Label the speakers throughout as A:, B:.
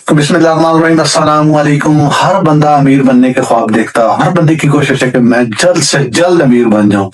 A: बिस्मिल्लाहिर्रहमानिर्रहीम। अस्सलाम वालेकुम। हर बंदा अमीर बनने के ख्वाब देखता है, हर बंदे की कोशिश है कि मैं जल्द से जल्द अमीर बन जाऊं।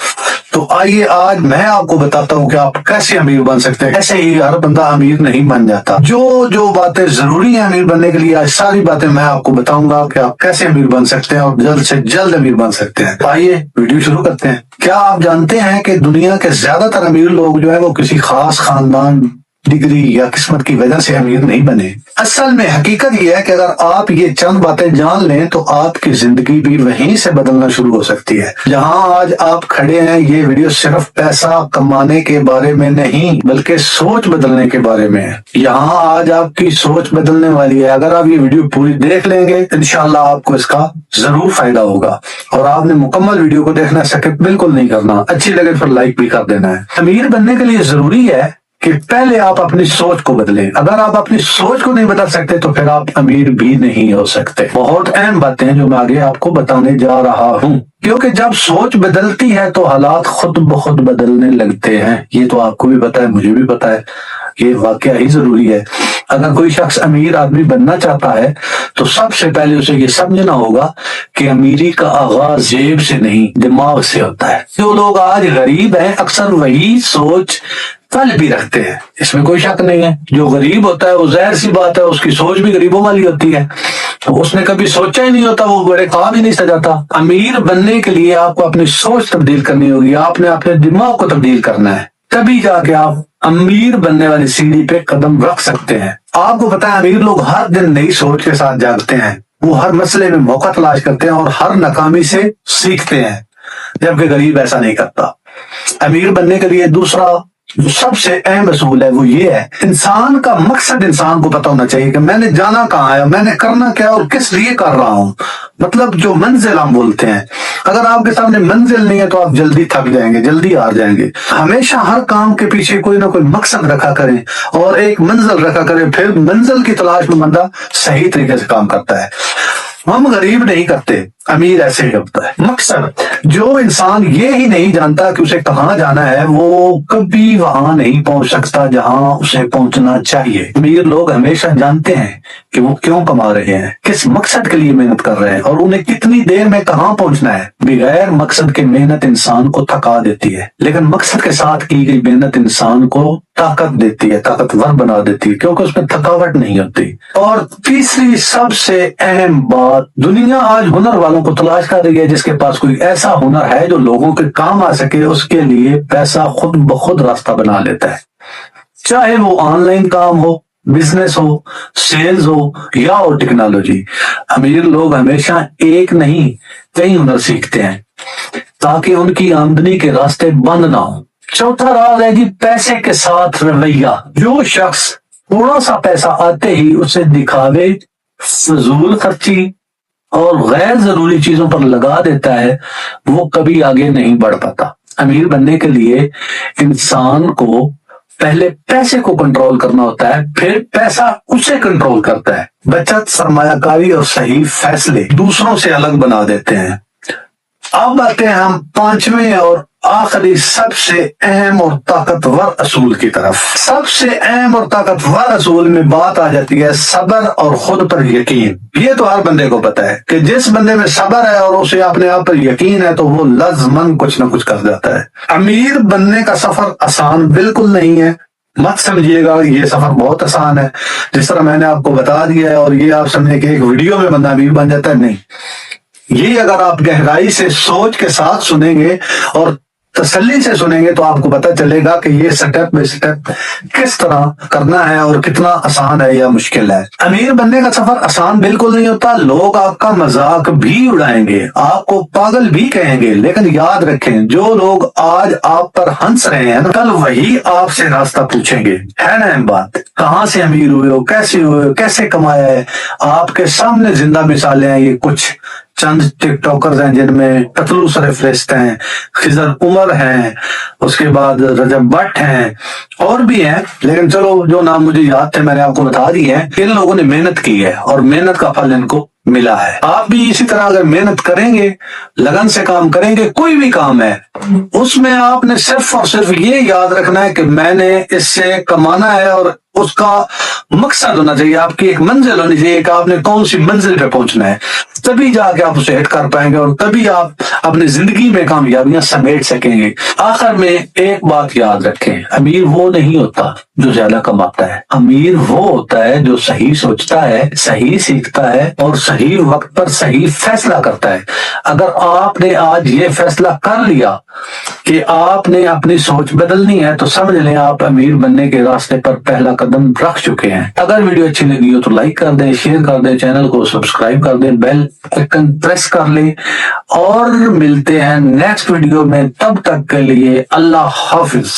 A: तो आइए आज मैं आपको बताता हूं कि आप कैसे अमीर बन सकते हैं। ऐसे ही हर बंदा अमीर नहीं बन जाता। जो जो बातें जरूरी हैं अमीर बनने के लिए, आज सारी बातें मैं आपको बताऊंगा कि आप कैसे अमीर बन सकते हैं और जल्द से जल्द अमीर बन सकते हैं। तो आइए वीडियो शुरू करते हैं। क्या आप जानते हैं कि दुनिया के ज्यादातर अमीर लोग जो है वो किसी खास खानदान, डिग्री या किस्मत की वजह से अमीर नहीं बने। असल में हकीकत यह है कि अगर आप ये चंद बातें जान लें तो आपकी जिंदगी भी वहीं से बदलना शुरू हो सकती है। जहां आज आप खड़े हैं, ये वीडियो सिर्फ पैसा कमाने के बारे में नहीं बल्कि सोच बदलने के बारे में है। यहाँ आज आपकी सोच बदलने वाली है। अगर आप ये वीडियो पूरी देख लेंगे इंशाल्लाह आपको इसका जरूर फायदा होगा। और आपने मुकम्मल वीडियो को देखना, स्किप बिल्कुल नहीं करना। अच्छी लगे फिर लाइक भी कर देना है। अमीर बनने के लिए जरूरी है कि पहले आप अपनी सोच को बदलें। अगर आप अपनी सोच को नहीं बदल सकते तो फिर आप अमीर भी नहीं हो सकते। बहुत अहम बातें हैं जो मैं आगे आपको बताने जा रहा हूं, क्योंकि जब सोच बदलती है तो हालात खुद ब खुद बदलने लगते हैं। ये तो आपको भी पता है, मुझे भी पता है, ये वाकया ही जरूरी है। अगर कोई शख्स अमीर आदमी बनना चाहता है तो सबसे पहले उसे ये समझना होगा कि अमीरी का आगाज जेब से नहीं दिमाग से होता है। जो लोग आज गरीब हैं अक्सर वही सोच कल भी रखते हैं, इसमें कोई शक नहीं है। जो गरीब होता है वो जाहिर सी बात है उसकी सोच भी गरीबों वाली होती है, तो उसने कभी सोचा ही नहीं होता, वो बड़े ख्वाब ही नहीं सजाता। अमीर बनने के लिए आपको अपनी सोच तब्दील करनी होगी, आपने अपने दिमाग को तब्दील करना है, तभी जाके आप अमीर बनने वाली सीढ़ी पे कदम रख सकते हैं। आपको पता है अमीर लोग हर दिन नई सोच के साथ जागते हैं, वो हर मसले में मौका तलाश करते हैं और हर नाकामी से सीखते हैं, जबकि गरीब ऐसा नहीं करता। अमीर बनने के लिए दूसरा जो सबसे अहम असूल है वो ये है, इंसान का मकसद इंसान को पता होना चाहिए कि मैंने जाना कहाँ है, मैंने करना क्या और किस लिए कर रहा हूँ। मतलब जो मंजिल हम बोलते हैं, अगर आपके सामने मंजिल नहीं है तो आप जल्दी थक जाएंगे, जल्दी हार जाएंगे। हमेशा हर काम के पीछे कोई ना कोई मकसद रखा करें और एक मंजिल रखा करें, फिर मंजिल की तलाश में बंदा सही तरीके से काम करता है। हम गरीब नहीं करते, अमीर ऐसे ही करता है। मकसद, जो इंसान ये ही नहीं जानता कि उसे कहाँ जाना है वो कभी वहां नहीं पहुंच सकता जहां उसे पहुंचना चाहिए। अमीर लोग हमेशा जानते हैं कि वो क्यों कमा रहे हैं, किस मकसद के लिए मेहनत कर रहे हैं और उन्हें कितनी देर में कहाँ पहुंचना है। बगैर मकसद के मेहनत इंसान को थका देती है, लेकिन मकसद के साथ की गई मेहनत इंसान को ताकत देती है, ताकतवर बना देती है, क्योंकि उसमें थकावट नहीं होती। और तीसरी सबसे अहम बात, दुनिया आज हुनर वालों को तलाश कर रही है। जिसके पास कोई ऐसा हुनर है जो लोगों के काम आ सके, उसके लिए पैसा खुद ब खुद रास्ता बना लेता है। चाहे वो ऑनलाइन काम हो, बिजनेस हो, सेल्स हो या हो टेक्नोलॉजी। अमीर लोग हमेशा एक नहीं कई हुनर सीखते हैं ताकि उनकी आमदनी के रास्ते बंद ना हो। चौथा राज है जी पैसे के साथ रवैया। जो शख्स थोड़ा सा पैसा आते ही उसे दिखावे, फजूल खर्ची और गैर जरूरी चीजों पर लगा देता है, वो कभी आगे नहीं बढ़ पाता। अमीर बनने के लिए इंसान को पहले पैसे को कंट्रोल करना होता है, फिर पैसा उसे कंट्रोल करता है। बचत, सरमायाकारी और सही फैसले दूसरों से अलग बना देते हैं। अब आते हैं हम पांचवें और आखिरी सबसे अहम और ताकतवर असूल की तरफ। सबसे अहम और ताकतवर असूल में बात आ जाती है सब्र और खुद पर यकीन। ये तो हर बंदे को पता है कि जिस बंदे में सब्र है और उसे अपने आप पर यकीन है तो वो लज़मन कुछ ना कुछ कर जाता है। अमीर बनने का सफर आसान बिल्कुल नहीं है, मत समझिएगा ये सफर बहुत आसान है जिस तरह मैंने आपको बता दिया है और ये आप समझे कि एक वीडियो में बंदा अमीर बन जाता है। नहीं, ये अगर आप गहराई से सोच के साथ सुनेंगे और तसल्ली से सुनेंगे तो आपको पता चलेगा कि ये स्टेप बाय स्टेप किस तरह करना है और कितना आसान है या मुश्किल है। अमीर बनने का सफर आसान बिल्कुल नहीं होता। लोग आपका मजाक भी उड़ाएंगे, आपको पागल भी कहेंगे, लेकिन याद रखें जो लोग आज आप पर हंस रहे हैं कल वही आपसे रास्ता पूछेंगे। है ना अहम बात? कहाँ से अमीर हुए हो, कैसे हुए हो, कैसे कमाया है, आपके सामने जिंदा मिसालें हैं। ये कुछ चंद टिकटॉकर्स हैं जिनमें कतलू सरफरिश्त हैं, खिजर उमर हैं, उसके बाद रजब भट्ट हैं और भी हैं, लेकिन चलो जो नाम मुझे याद थे मैंने आपको बता दी है। इन लोगों ने मेहनत की है और मेहनत का फल इनको मिला है। आप भी इसी तरह अगर मेहनत करेंगे, लगन से काम करेंगे, कोई भी काम है उसमें आपने सिर्फ और सिर्फ ये याद रखना है कि मैंने इससे कमाना है और اس کا مقصد ہونا چاہیے، آپ کی ایک منزل ہونی چاہیے کہ آپ نے کون سی منزل پہ پہنچنا ہے، تبھی جا کے آپ اسے ہٹ کر پائیں گے اور تبھی آپ اپنی زندگی میں کامیابیاں سمیٹ سکیں گے۔ آخر میں ایک بات یاد رکھیں، امیر وہ نہیں ہوتا جو زیادہ کماتا ہے، امیر وہ ہوتا ہے جو صحیح سوچتا ہے، صحیح سیکھتا ہے اور صحیح وقت پر صحیح فیصلہ کرتا ہے۔ اگر آپ نے آج یہ فیصلہ کر لیا کہ آپ نے اپنی سوچ بدلنی ہے تو سمجھ لیں آپ امیر بننے کے راستے پر پہلا قدم رکھ چکے ہیں۔ اگر ویڈیو اچھی لگی ہو تو لائک کر دیں، شیئر کر دیں، چینل کو سبسکرائب کر دیں، بیل آئکن پریس کر لیں، اور ملتے ہیں نیکسٹ ویڈیو میں۔ تب تک کے لیے اللہ حافظ۔